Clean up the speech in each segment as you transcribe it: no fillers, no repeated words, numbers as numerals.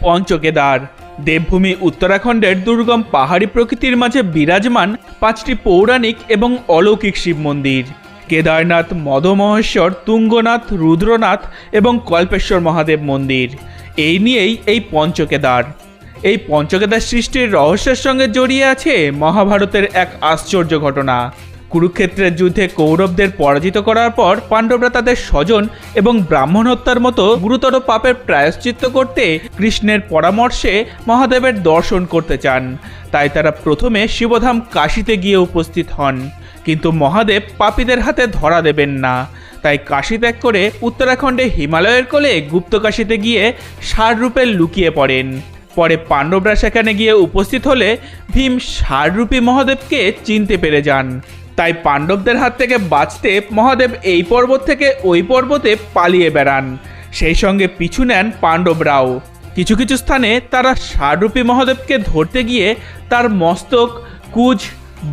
পঞ্চকেদার। দেবভূমি উত্তরাখণ্ডের দুর্গম পাহাড়ি প্রকৃতির মাঝে বিরাজমান 5টি পৌরাণিক এবং অলৌকিক শিব মন্দির। কেদারনাথ, মদমহেশ্বর, তুঙ্গনাথ, রুদ্রনাথ এবং কল্পেশ্বর মহাদেব মন্দির, এই নিয়েই এই পঞ্চকেদার। এই পঞ্চকেদার সৃষ্টির রহস্যের সঙ্গে জড়িয়ে আছে মহাভারতের এক আশ্চর্য ঘটনা। কুরুক্ষেত্রের যুদ্ধে কৌরবদের পরাজিত করার পর পাণ্ডবরা তাদের স্বজন এবং ব্রাহ্মণ হত্যার মতো গুরুতর পাপের প্রায়শ্চিত্ত করতে কৃষ্ণের পরামর্শে মহাদেবের দর্শন করতে চান। তাই তারা প্রথমে শিবধাম কাশীতে গিয়ে উপস্থিত হন, কিন্তু মহাদেব পাপীদের হাতে ধরা দেবেন না। তাই কাশী ত্যাগ করে উত্তরাখণ্ডে হিমালয়ের কোলে গুপ্তকাশীতে গিয়ে ষাঁড়রূপে লুকিয়ে পড়েন। পরে পাণ্ডবরা সেখানে গিয়ে উপস্থিত হলে ভীম ষাঁড়রূপী মহাদেবকে চিনতে পেরে যান। তাই পাণ্ডবদের হাত থেকে বাঁচতে মহাদেব এই পর্বত থেকে ওই পর্বতে পালিয়ে বেড়ান। সেই সঙ্গে পিছু নেন পাণ্ডবরাও। কিছু কিছু স্থানে তারা ষাঁড়রূপী মহাদেবকে ধরতে গিয়ে তার মস্তক, কুজ,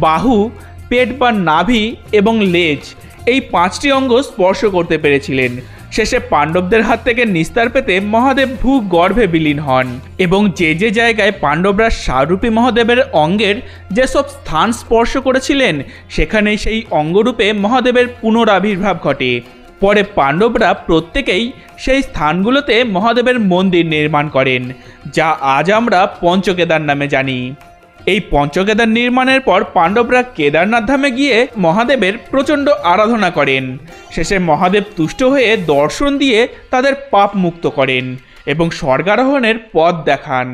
বাহু, পেট বা নাভি এবং লেজ, এই 5টি অঙ্গ স্পর্শ করতে পেরেছিলেন। শেষে পাণ্ডবদের হাত থেকে নিস্তার পেতে মহাদেব ভূগর্ভে বিলীন হন এবং যে যে জায়গায় পাণ্ডবরা ষাঁড়রূপী মহাদেবের অঙ্গের যেসব স্থান স্পর্শ করেছিলেন সেখানেই সেই অঙ্গরূপে মহাদেবের পুনরাবির্ভাব ঘটে। পরে পাণ্ডবরা প্রত্যেকেই সেই স্থানগুলোতে মহাদেবের মন্দির নির্মাণ করেন, যা আজ আমরা পঞ্চকেদার নামে জানি। এই পঞ্চকেদার নির্মাণের পর পাণ্ডবরা কেদারনাথ ধামে গিয়ে মহাদেবের প্রচণ্ড আরাধনা করেন। শেষে মহাদেব তুষ্ট হয়ে দর্শন দিয়ে তাদের পাপ মুক্ত করেন এবং স্বর্গারোহণের পথ দেখান।